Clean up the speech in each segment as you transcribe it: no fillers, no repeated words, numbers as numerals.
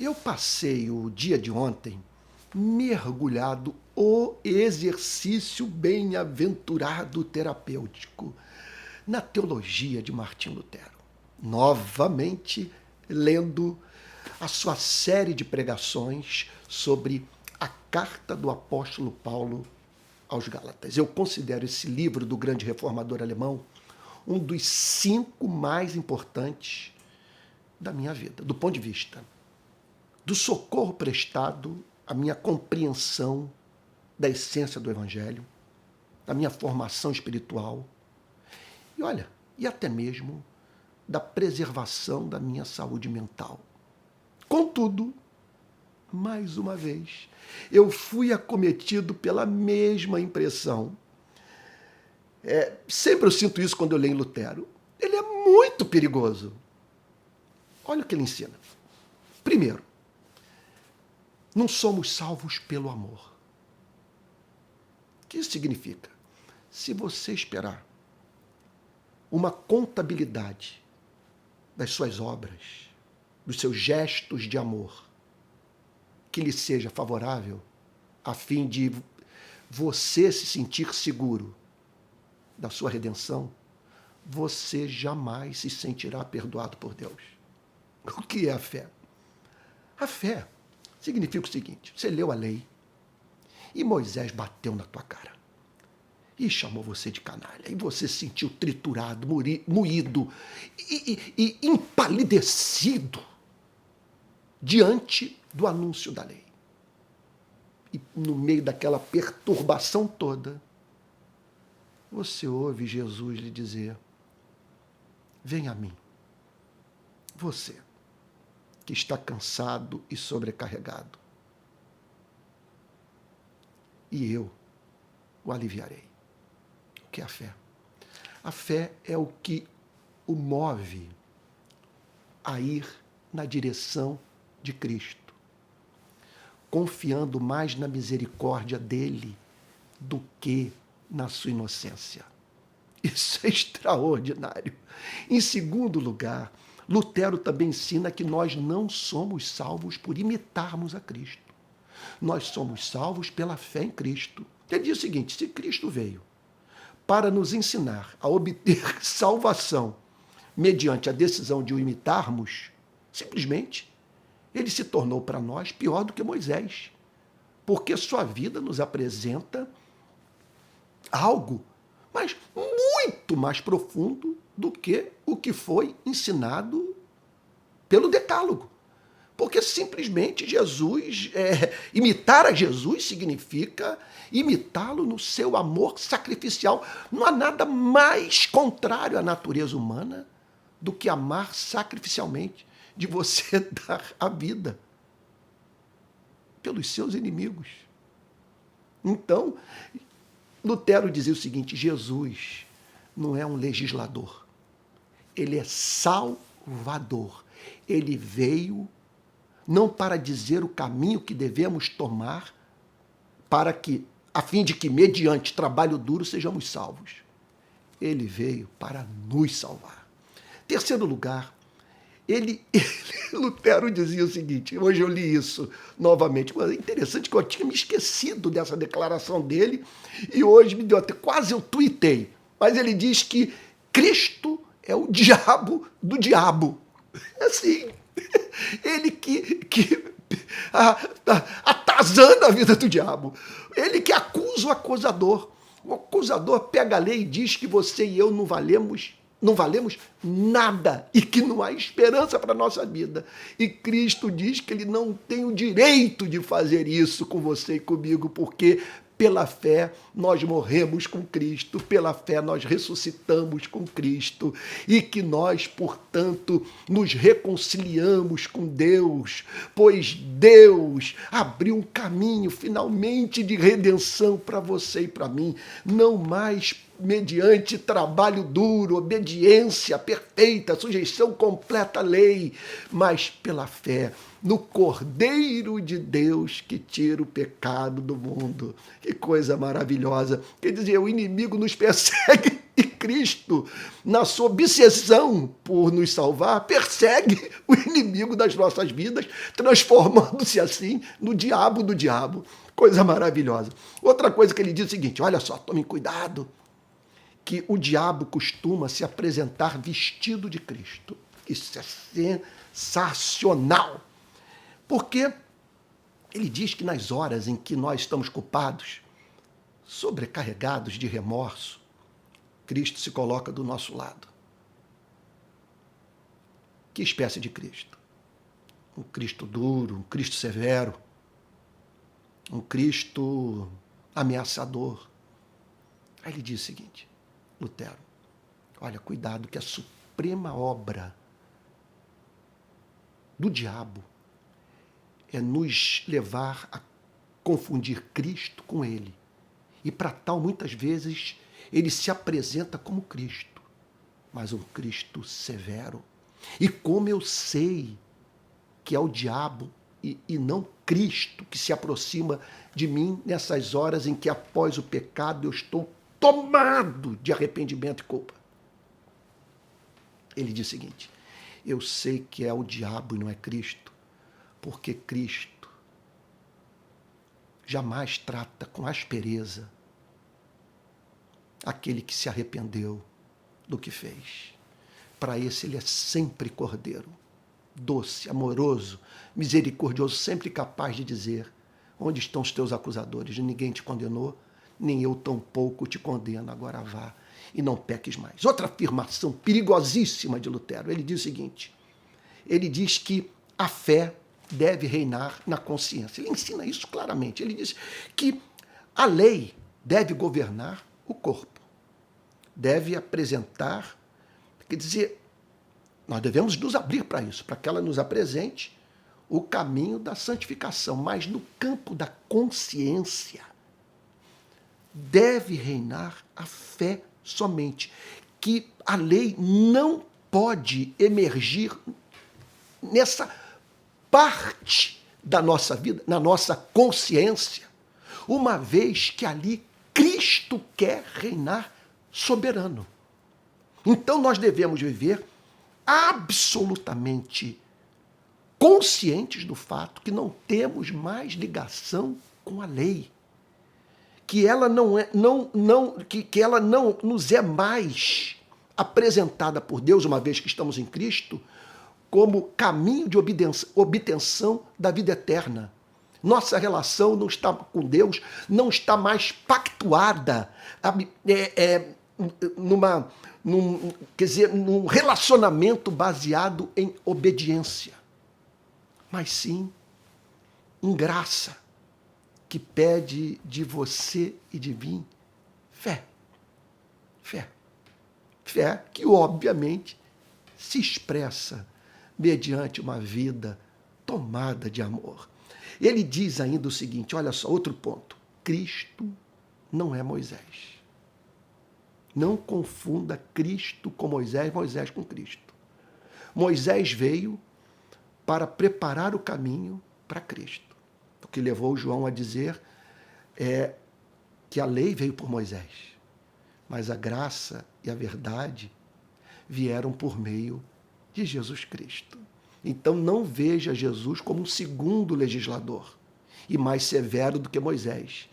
Eu passei o dia de ontem mergulhado o exercício bem-aventurado terapêutico na teologia de Martim Lutero. Novamente lendo a sua série de pregações sobre a carta do apóstolo Paulo aos Gálatas. Eu considero esse livro do grande reformador alemão um dos 5 mais importantes da minha vida, do ponto de vista do socorro prestado à minha compreensão da essência do Evangelho, da minha formação espiritual e até mesmo da preservação da minha saúde mental. Contudo, mais uma vez, eu fui acometido pela mesma impressão. Sempre eu sinto isso quando eu leio Lutero. Ele é muito perigoso. Olha o que ele ensina. Primeiro, não somos salvos pelo amor. O que isso significa? Se você esperar uma contabilidade das suas obras, dos seus gestos de amor, que lhe seja favorável, a fim de você se sentir seguro da sua redenção, você jamais se sentirá perdoado por Deus. O que é a fé? A fé significa o seguinte: você leu a lei e Moisés bateu na tua cara e chamou você de canalha, e você se sentiu triturado, moído e empalidecido diante do anúncio da lei. E no meio daquela perturbação toda, você ouve Jesus lhe dizer: venha a mim, você que está cansado e sobrecarregado, e eu o aliviarei. O que é a fé? A fé é o que o move a ir na direção de Cristo, confiando mais na misericórdia dele do que na sua inocência. Isso é extraordinário. Em segundo lugar, Lutero também ensina que nós não somos salvos por imitarmos a Cristo. Nós somos salvos pela fé em Cristo. Ele diz o seguinte: se Cristo veio para nos ensinar a obter salvação mediante a decisão de o imitarmos, simplesmente ele se tornou para nós pior do que Moisés, porque sua vida nos apresenta algo, mas muito mais profundo do que o que foi ensinado pelo Decálogo. Porque simplesmente imitar a Jesus significa imitá-lo no seu amor sacrificial. Não há nada mais contrário à natureza humana do que amar sacrificialmente, de você dar a vida pelos seus inimigos. Então, Lutero dizia o seguinte: Jesus não é um legislador, ele é salvador. Ele veio não para dizer o caminho que devemos tomar a fim de que, mediante trabalho duro, sejamos salvos. Ele veio para nos salvar. Terceiro lugar, Lutero dizia o seguinte, hoje eu li isso novamente, mas é interessante que eu tinha me esquecido dessa declaração dele, e hoje me deu até, quase eu tuitei, mas ele diz que Cristo é o diabo do diabo. Assim, ele que atazana a vida do diabo, ele que acusa o acusador. O acusador pega a lei e diz que você e eu não valemos nada e que não há esperança para a nossa vida. E Cristo diz que ele não tem o direito de fazer isso com você e comigo, porque pela fé nós morremos com Cristo, pela fé nós ressuscitamos com Cristo e que nós, portanto, nos reconciliamos com Deus, pois Deus abriu um caminho finalmente de redenção para você e para mim, não mais mediante trabalho duro, obediência perfeita, sujeição completa à lei, mas pela fé no Cordeiro de Deus que tira o pecado do mundo. Que coisa maravilhosa. Quer dizer, o inimigo nos persegue e Cristo, na sua obsessão por nos salvar, persegue o inimigo das nossas vidas, transformando-se assim no diabo do diabo. Coisa maravilhosa. Outra coisa que ele diz é o seguinte, olha só, tomem cuidado, que o diabo costuma se apresentar vestido de Cristo. Isso é sensacional. Porque ele diz que nas horas em que nós estamos culpados, sobrecarregados de remorso, Cristo se coloca do nosso lado. Que espécie de Cristo? Um Cristo duro, um Cristo severo, um Cristo ameaçador. Aí ele diz o seguinte, Lutero, olha, cuidado que a suprema obra do diabo é nos levar a confundir Cristo com ele. E para tal, muitas vezes, ele se apresenta como Cristo, mas um Cristo severo. E como eu sei que é o diabo e não Cristo que se aproxima de mim nessas horas em que, após o pecado, eu estou tomado de arrependimento e culpa. Ele diz o seguinte, eu sei que é o diabo e não é Cristo, porque Cristo jamais trata com aspereza aquele que se arrependeu do que fez. Para esse ele é sempre cordeiro, doce, amoroso, misericordioso, sempre capaz de dizer, onde estão os teus acusadores? Ninguém te condenou, nem eu tampouco te condeno, agora vá e não peques mais. Outra afirmação perigosíssima de Lutero, ele diz o seguinte, ele diz que a fé deve reinar na consciência. Ele ensina isso claramente. Ele diz que a lei deve governar o corpo, deve apresentar, quer dizer, nós devemos nos abrir para isso, para que ela nos apresente o caminho da santificação, mas no campo da consciência deve reinar a fé somente, que a lei não pode emergir nessa parte da nossa vida, na nossa consciência, uma vez que ali Cristo quer reinar soberano. Então nós devemos viver absolutamente conscientes do fato que não temos mais ligação com a lei, que ela que ela não nos é mais apresentada por Deus, uma vez que estamos em Cristo, como caminho de obtenção da vida eterna. Nossa relação não está com Deus, não está mais pactuada num relacionamento baseado em obediência, mas sim em graça, que pede de você e de mim fé. Fé. Fé que, obviamente, se expressa mediante uma vida tomada de amor. Ele diz ainda o seguinte, olha só, outro ponto. Cristo não é Moisés. Não confunda Cristo com Moisés, Moisés com Cristo. Moisés veio para preparar o caminho para Cristo. O que levou João a dizer é que a lei veio por Moisés, mas a graça e a verdade vieram por meio de Jesus Cristo. Então não veja Jesus como um segundo legislador e mais severo do que Moisés.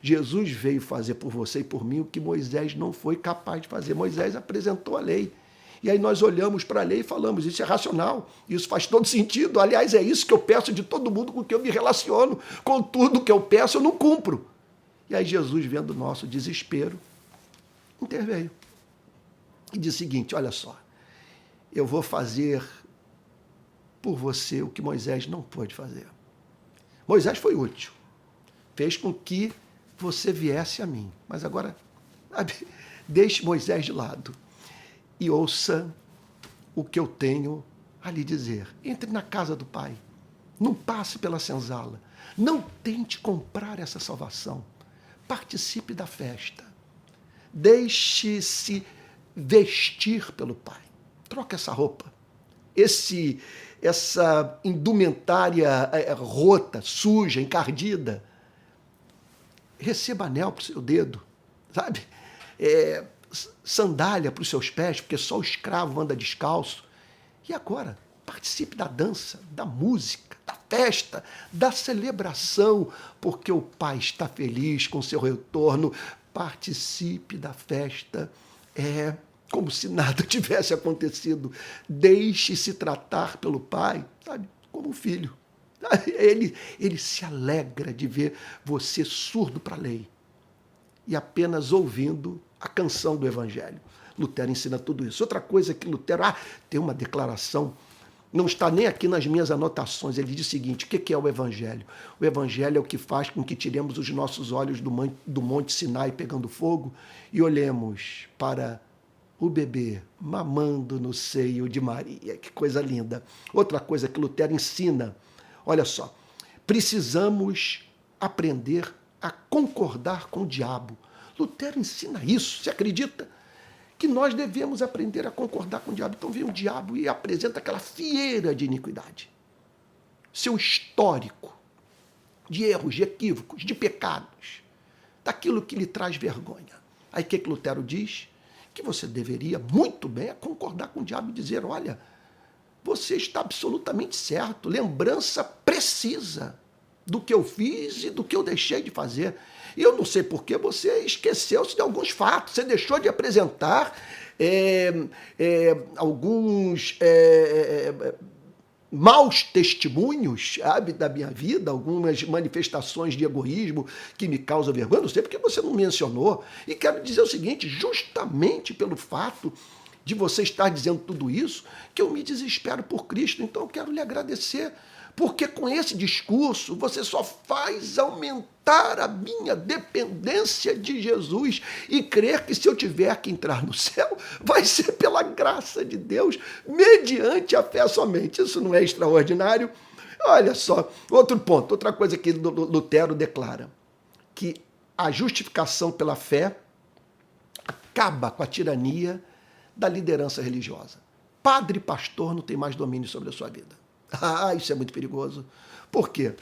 Jesus veio fazer por você e por mim o que Moisés não foi capaz de fazer. Moisés apresentou a lei. E aí nós olhamos para a lei e falamos, isso é racional, isso faz todo sentido. Aliás, é isso que eu peço de todo mundo com quem eu me relaciono. Com tudo que eu peço, eu não cumpro. E aí Jesus, vendo o nosso desespero, interveio. E disse o seguinte, olha só, eu vou fazer por você o que Moisés não pôde fazer. Moisés foi útil, fez com que você viesse a mim. Mas agora, deixe Moisés de lado e ouça o que eu tenho a lhe dizer. Entre na casa do Pai, não passe pela senzala, não tente comprar essa salvação, participe da festa, deixe-se vestir pelo Pai, troque essa roupa, essa indumentária rota, suja, encardida, receba anel para o seu dedo, sabe? sandália para os seus pés, porque só o escravo anda descalço. E agora, participe da dança, da música, da festa, da celebração, porque o Pai está feliz com seu retorno. Participe da festa, como se nada tivesse acontecido. Deixe-se tratar pelo Pai, sabe, como um filho. Ele se alegra de ver você surdo para a lei e apenas ouvindo a canção do Evangelho. Lutero ensina tudo isso. Outra coisa que Lutero... tem uma declaração, não está nem aqui nas minhas anotações. Ele diz o seguinte: o que é o Evangelho? O Evangelho é o que faz com que tiremos os nossos olhos do Monte Sinai pegando fogo e olhemos para o bebê mamando no seio de Maria. Que coisa linda. Outra coisa que Lutero ensina, olha só, precisamos aprender a concordar com o diabo. Lutero ensina isso, você acredita? Que nós devemos aprender a concordar com o diabo. Então vem o diabo e apresenta aquela fieira de iniquidade. Seu histórico de erros, de equívocos, de pecados, daquilo que lhe traz vergonha. Aí o que Lutero diz? Que você deveria muito bem concordar com o diabo e dizer: olha, você está absolutamente certo, lembrança precisa do que eu fiz e do que eu deixei de fazer. E eu não sei por que você esqueceu-se de alguns fatos, você deixou de apresentar alguns maus testemunhos, sabe, da minha vida, algumas manifestações de egoísmo que me causam vergonha. Não sei porque você não mencionou. E quero dizer o seguinte: justamente pelo fato de você estar dizendo tudo isso, que eu me desespero por Cristo. Então eu quero lhe agradecer, porque com esse discurso você só faz aumentar a minha dependência de Jesus e crer que se eu tiver que entrar no céu, vai ser pela graça de Deus, mediante a fé somente. Isso não é extraordinário? Olha só, outro ponto, outra coisa que Lutero declara, que a justificação pela fé acaba com a tirania da liderança religiosa. Padre e pastor não tem mais domínio sobre a sua vida. Isso é muito perigoso. Por quê?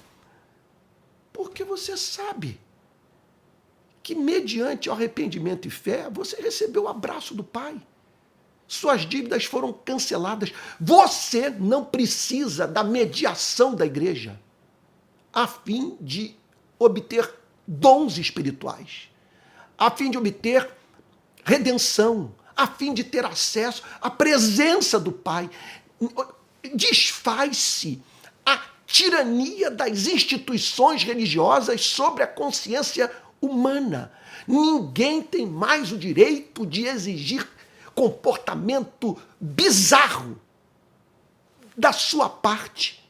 Porque você sabe que, mediante o arrependimento e fé, você recebeu o abraço do Pai. Suas dívidas foram canceladas. Você não precisa da mediação da igreja a fim de obter dons espirituais, a fim de obter redenção, a fim de ter acesso à presença do Pai. Desfaz-se a tirania das instituições religiosas sobre a consciência humana. Ninguém tem mais o direito de exigir comportamento bizarro da sua parte,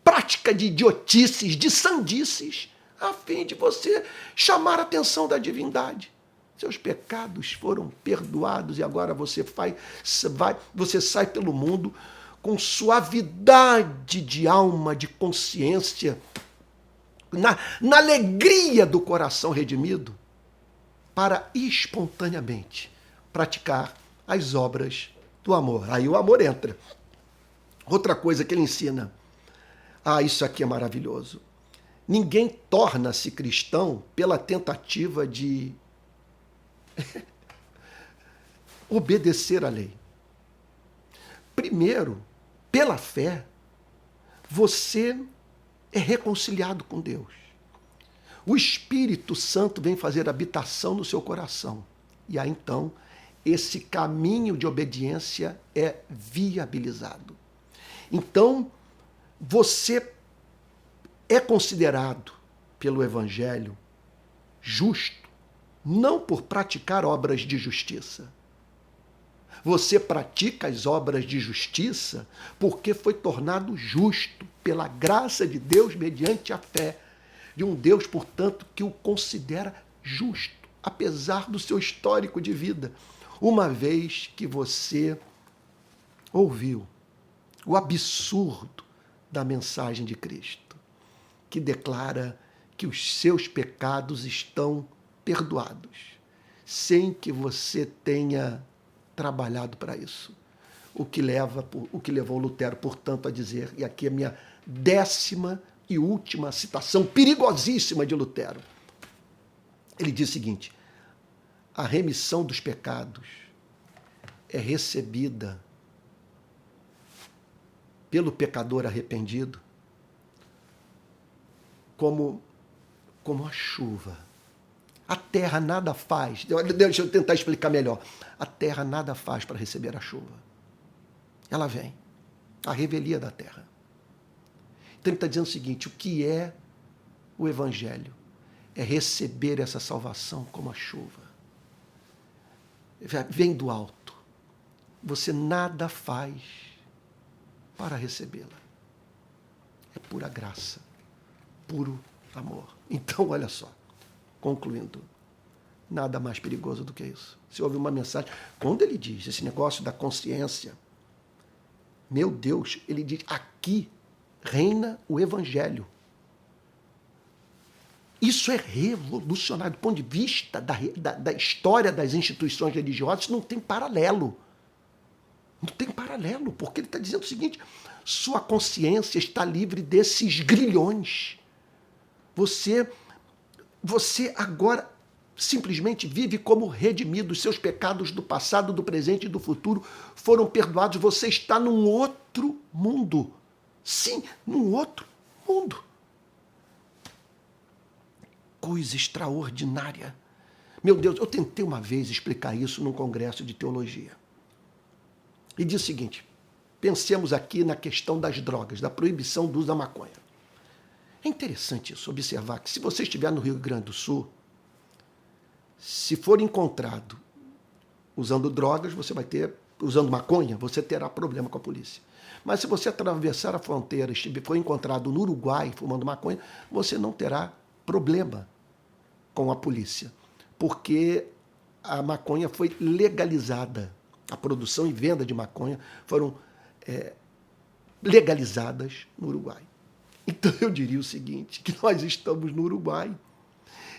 prática de idiotices, de sandices, a fim de você chamar a atenção da divindade. Seus pecados foram perdoados e agora você sai pelo mundo com suavidade de alma, de consciência, na alegria do coração redimido, para espontaneamente praticar as obras do amor. Aí o amor entra. Outra coisa que ele ensina. Isso aqui é maravilhoso. Ninguém torna-se cristão pela tentativa de obedecer à lei. Primeiro, pela fé, você é reconciliado com Deus. O Espírito Santo vem fazer habitação no seu coração. E aí, então, esse caminho de obediência é viabilizado. Então, você é considerado pelo Evangelho justo, não por praticar obras de justiça. Você pratica as obras de justiça porque foi tornado justo pela graça de Deus mediante a fé de um Deus, portanto, que o considera justo, apesar do seu histórico de vida, uma vez que você ouviu o absurdo da mensagem de Cristo, que declara que os seus pecados estão perdoados, sem que você tenha trabalhado para isso. O que levou Lutero, portanto, a dizer, e aqui é a minha 10ª e última citação perigosíssima de Lutero. Ele diz o seguinte: a remissão dos pecados é recebida pelo pecador arrependido como a chuva. A terra nada faz. Deixa eu tentar explicar melhor. A terra nada faz para receber a chuva. Ela vem. A revelia da terra. Então ele está dizendo o seguinte: o que é o Evangelho? É receber essa salvação como a chuva. Vem do alto. Você nada faz para recebê-la. É pura graça. Puro amor. Então, olha só. Concluindo. Nada mais perigoso do que isso. Você ouve uma mensagem. Quando ele diz esse negócio da consciência, meu Deus, ele diz: aqui reina o Evangelho. Isso é revolucionário. Do ponto de vista da história das instituições religiosas, não tem paralelo. Não tem paralelo, porque ele está dizendo o seguinte: sua consciência está livre desses grilhões. Você agora simplesmente vive como redimido. Os seus pecados do passado, do presente e do futuro foram perdoados. Você está num outro mundo. Sim, num outro mundo. Coisa extraordinária. Meu Deus, eu tentei uma vez explicar isso num congresso de teologia. E disse o seguinte: pensemos aqui na questão das drogas, da proibição do uso da maconha. É interessante isso, observar que se você estiver no Rio Grande do Sul, se for encontrado usando drogas, você vai ter, usando maconha, você terá problema com a polícia. Mas se você atravessar a fronteira e for encontrado no Uruguai fumando maconha, você não terá problema com a polícia, porque a maconha foi legalizada. A produção e venda de maconha foram legalizadas no Uruguai. Então eu diria o seguinte, que nós estamos no Uruguai.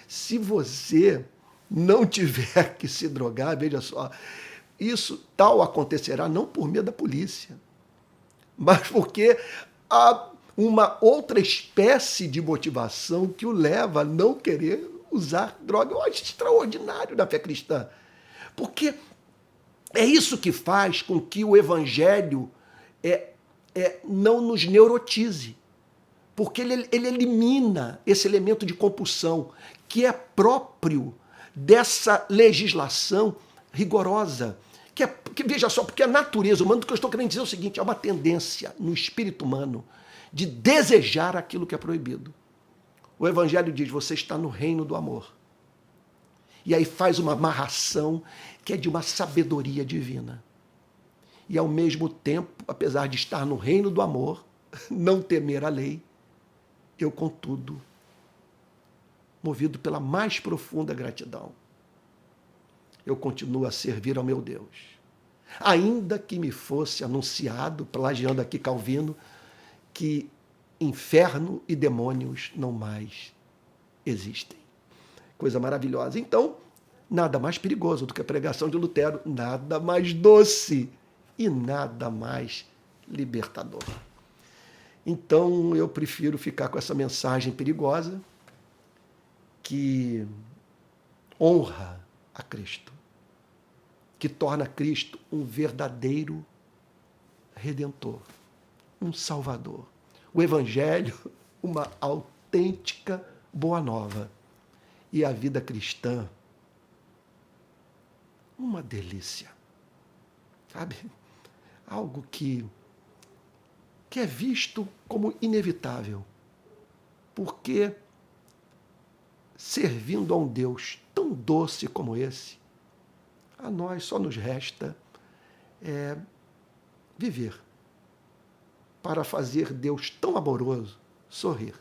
Se você não tiver que se drogar, veja só, isso tal acontecerá não por medo da polícia, mas porque há uma outra espécie de motivação que o leva a não querer usar droga. Eu acho extraordinário na fé cristã, porque é isso que faz com que o Evangelho não nos neurotize, porque ele elimina esse elemento de compulsão que é próprio dessa legislação rigorosa. Que veja só, porque a natureza humana, o que eu estou querendo dizer é o seguinte: há uma tendência no espírito humano de desejar aquilo que é proibido. O Evangelho diz: você está no reino do amor. E aí faz uma amarração que é de uma sabedoria divina. E ao mesmo tempo, apesar de estar no reino do amor, não temer a lei, eu, contudo, movido pela mais profunda gratidão, eu continuo a servir ao meu Deus. Ainda que me fosse anunciado, plagiando aqui Calvino, que inferno e demônios não mais existem. Coisa maravilhosa. Então, nada mais perigoso do que a pregação de Lutero, nada mais doce e nada mais libertador. Então, eu prefiro ficar com essa mensagem perigosa que honra a Cristo, que torna Cristo um verdadeiro redentor, um salvador. O Evangelho, uma autêntica boa nova. E a vida cristã, uma delícia. Sabe? Algo que é visto como inevitável. Porque servindo a um Deus tão doce como esse, a nós só nos resta viver para fazer Deus tão amoroso sorrir.